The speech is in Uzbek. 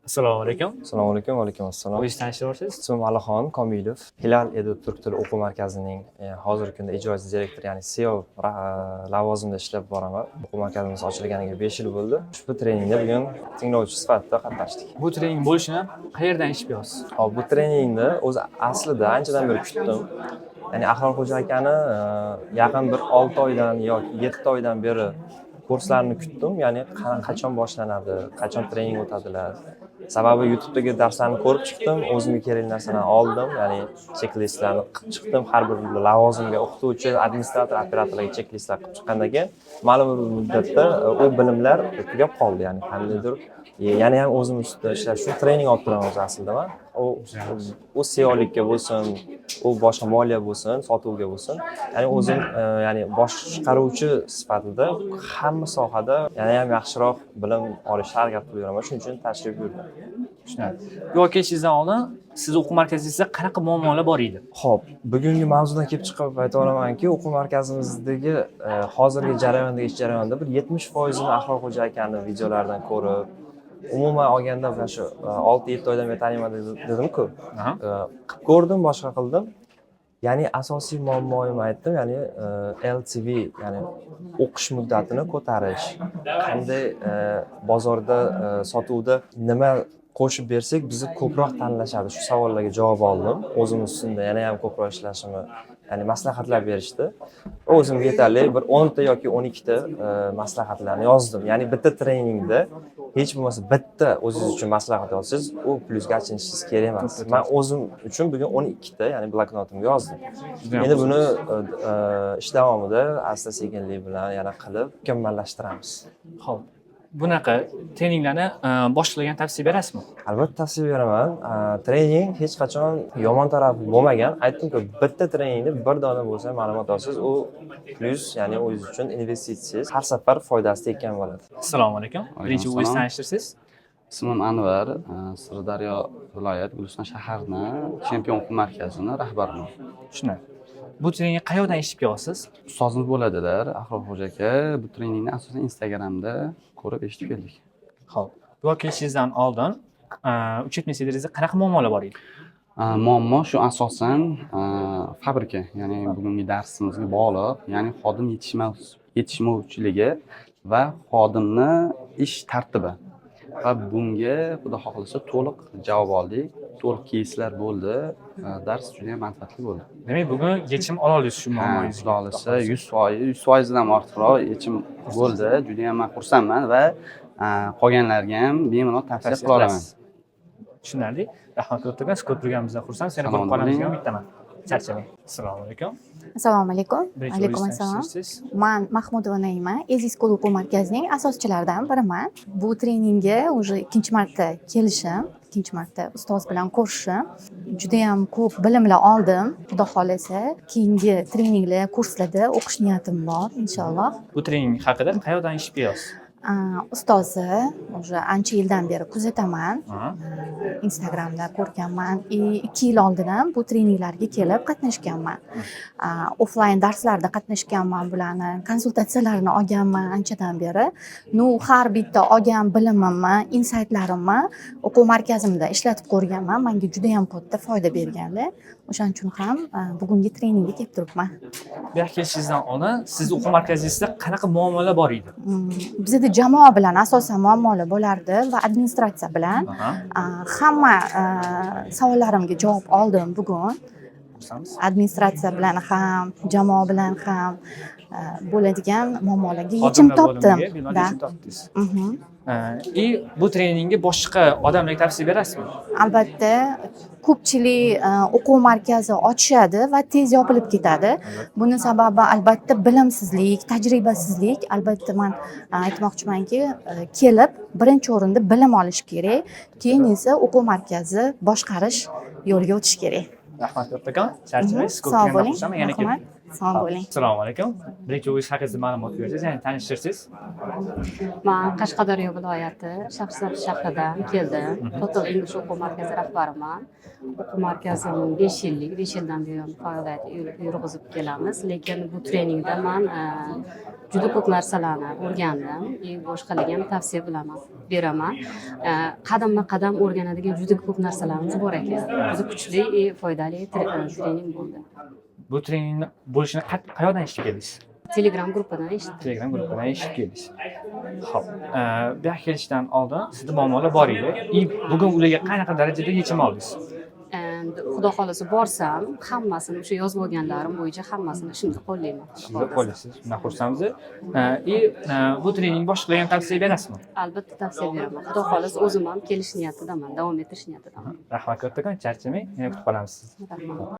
Assalomu alaykum. Assalomu alaykum, va alaykum assalom. O'zingizni tanishtirasiz? Ismim Alixon Komilov. Hilal Edu turk tili o'quv markazining hozirgi kunda ijrochi direktor, ya'ni CEO lavozimida ishlab boraman. O'quv markazimiz ochilganiga 5 yil bo'ldi. Ushbu treningda bugun tinglovchi sifatida qatnashdik. Bu trening bo'lishini qayerdan eshitib yozsiz? Hop, bu treningni o'zi aslida anchadan beri kutdim. Ya'ni Ahrorxo'ja akani yaqin bir 6 oydan yoki 7 oydan beri kurslarni kutdim. Ya'ni qachon boshlanadi, qachon trening o'tadilar. Sababi YouTube'dagi darslarni ko'rib chiqdim, o'zimga kerakli narsalarni oldim, ya'ni checklistlarni qilib chiqdim. Har bir lavozimga o'qituvchi, administrator, operatorlarga checklistlar qilib chiqqandan keyin ma'lum bir muddatda u bilimlar tugab qoldi, ya'ni qandaydir yana ham o'zim ustida ishlash uchun trening olib turaman o'zi aslida men. U SEOlikka bo'lsin, u boshqa moliya bo'lsin, sotuvga bo'lsin, ya'ni o'zim ya'ni boshqaruvchi sifatida hamma sohada yana ham yaxshiroq bilim olishga harakat qilib yuraman. Shuning uchun tashrif buyurdim. Tushunarli. Yo'l kelishingizdan oldin siz o'quv markazingizda qanaqa muammolar bor edi? Xo'p, bugungi mavzudan kelib chiqib ayta olamanki, o'quv markazimizdagi hozirgi jarayondagi ish jarayonida bir 70% Ahrorxo'ja akani videolaridan ko'rib, umuman olganda mana shu 6-7 oydan beri taniyman dedim-ku. Qilib ko'rdim, boshqa qildim. Ya'ni asosiy muammoyimni aytdim, ya'ni LTV, ya'ni o'qish muddatini ko'tarish. Qanday bozorda sotuvda nima qo'shib bersak bizni ko'proq tanlashadi. Shu savollarga javob oldim. O'zim ustida yana ham ko'proq ishlashimni, ya'ni maslahatlar berishdi. O'zimga yetarli bir 10 ta yoki 12 ta maslahatlarni yozdim. Ya'ni bitta treningda hech bo'lmasa bitta o'zingiz uchun maslahat olsangiz, u plyusga achinishingiz kerak emas. Men o'zim uchun bugun 12 ta, ya'ni bloknotimga yozdim. Endi buni ish davomida asta-sekinlik bilan yana qilib mukammallashtiramiz. Xo'p. Bunaqa treninglarni boshqalarga tavsiya berasizmi? Albatta tavsiya beraman. Trening hech qachon yomon tarafi bo'lmagan. Aytdim-ku, bitta treningda bir dona bo'lsa ma'lumot olsangiz, u plyus, ya'ni o'zingiz uchun investitsiyangiz har safar foydasi tekkan bo'ladi. Assalomu alaykum. Birinchi o'zingizni tanishtirsiz? Ismim Anvar, Sirdaryo viloyat Guliston shaharining Chempion o'quv markazining rahbariman. Tushunarli. Bu treningni qayerdan eshitib kelyapsiz? Ustozimiz bo'ladilar, Ahrorxo'ja aka. Bu treningni asosan Instagramda ko'rib eshitib keldik. Xo'p. Bu kelishingizdan oldin uchetma sektoringizda qanaqa muammolar bor edi? Muammo shu asosan fabrika, ya'ni bugungi darsimizga bog'liq, ya'ni xodim yetishmovchiligi va xodimni ish tartibi. Va bunga xudo xohlasa to'liq javob oldik, to'liq keyslar bo'ldi. Dars juda ham manfaatli bo'ldi. Demak, bugun yechim ola olasiz shu muammongizga. Xudo xohlasa 100% dan ortiqroq yechim bo'ldi. Juda ham men xursandman va qolganlarga ham bemalol tavsiya qila olaman. Tushunarli. Rahmat o'rtagan, ko'p turganimizdan xursand. Seni ko'rib qolamizga umiddaman. Charchamang. Assalomu alaykum. Assalomu alaykum. Alaykum Birinchi assalom. tanishtirsiz? Men Mahmudova Naima, Easy School o'quv markazining asoschilaridan biriman. Bu treningga уже ikkinchi marta kelishim, ikkinchi marta ustoz bilan ko'rishim. Juda ham ko'p bilimlar oldim. Xudo xolasa, keyingi treninglar, kurslarda o'qish niyatim bor, inshaalloh. Bu trening haqida qayerdan eshitib kelyapsiz? Ustozi уже ancha yildan beri kuzataman. Instagramda ko'rganman. 2 yil oldin ham bu treninglarga kelib qatnashganman. Offline darslarda qatnashganman, bularni konsultatsiyalarini olganman anchadan beri. Har bitta olgan bilimimni, insaytlarimni o'quv markazimda ishlatib ko'rganman. Menga juda ham katta foyda berganlar. O'shaning uchun ham bugungi treningga kelib turibman. Bu yerga kelishingizdan oldin siz o'quv markazingizda qanaqa muammolar bor edi? Bizda jamoa bilan asosan muammolar bo'lardi va administratsiya bilan hamma savollarimga javob oldim bugun. Administratsiya bilan ham, jamoa bilan ham bo'ladigan muammolarga yechim topdim. Bu treningga boshqa odamlarga tavsiya berasizmi? Albatta, ko'pchilik o'quv markazi ochishadi va tez yopilib ketadi. Buni sababi albatta bilimsizlik, tajribasizlik. Albatta men aytmoqchimanki, kelib birinchi o'rinda bilim olish kerak, keyin esa o'quv markazi boshqarish yo'liga o'tish kerak. Rahmat o'rtagan. Charchamaysiz, ko'p Sog' bo'ling. yana kelib Sog' bo'ling. Assalomu alaykum. Birinchi o'zingiz haqingizda ma'lumot bersangiz, ya'ni tanishtirsangiz. Men Qashqadaryo viloyati Shaxsabz shahridan keldim. Total English o'quv markazi rahbariman. O'quv markazim 5 yillik, 5 yildan buyon faoliyat yurg'izib kelamiz. Lekin bu treningda men juda ko'p narsalarni o'rgandim. Boshqalarga ham tavsiya beraman. Qadamma-qadam o'rganadigan juda ko'p narsalarimiz bor ekan. Juda kuchli, foydali trening bo'ldi. Bu treningni bo'lishini qayerdan eshitib keldingiz? Telegram gruppadan eshitdim. Telegram gruppidan eshitib keldingiz. Xo'p, bu yoqqa kelishdan oldin sizda muammolar bor edi. Bugun ularga qanaqa darajada yechim oldingiz? Endi Xudo xolasa borsam, hammasini o'sha yozib olganlarim bo'yicha hammasini shunday qo'llayman. Shunday qo'llaysiz. Shunday xursandmiz. Bu trening boshqalarga ham tavsiya berasizmi? Albatta tavsiya beraman. Xudo xolasa o'zim ham kelish niyatidaman, davom ettirish niyatidaman. Rahmat kattakon, charchamang. Yana kutib qolamiz sizni. Rahmat.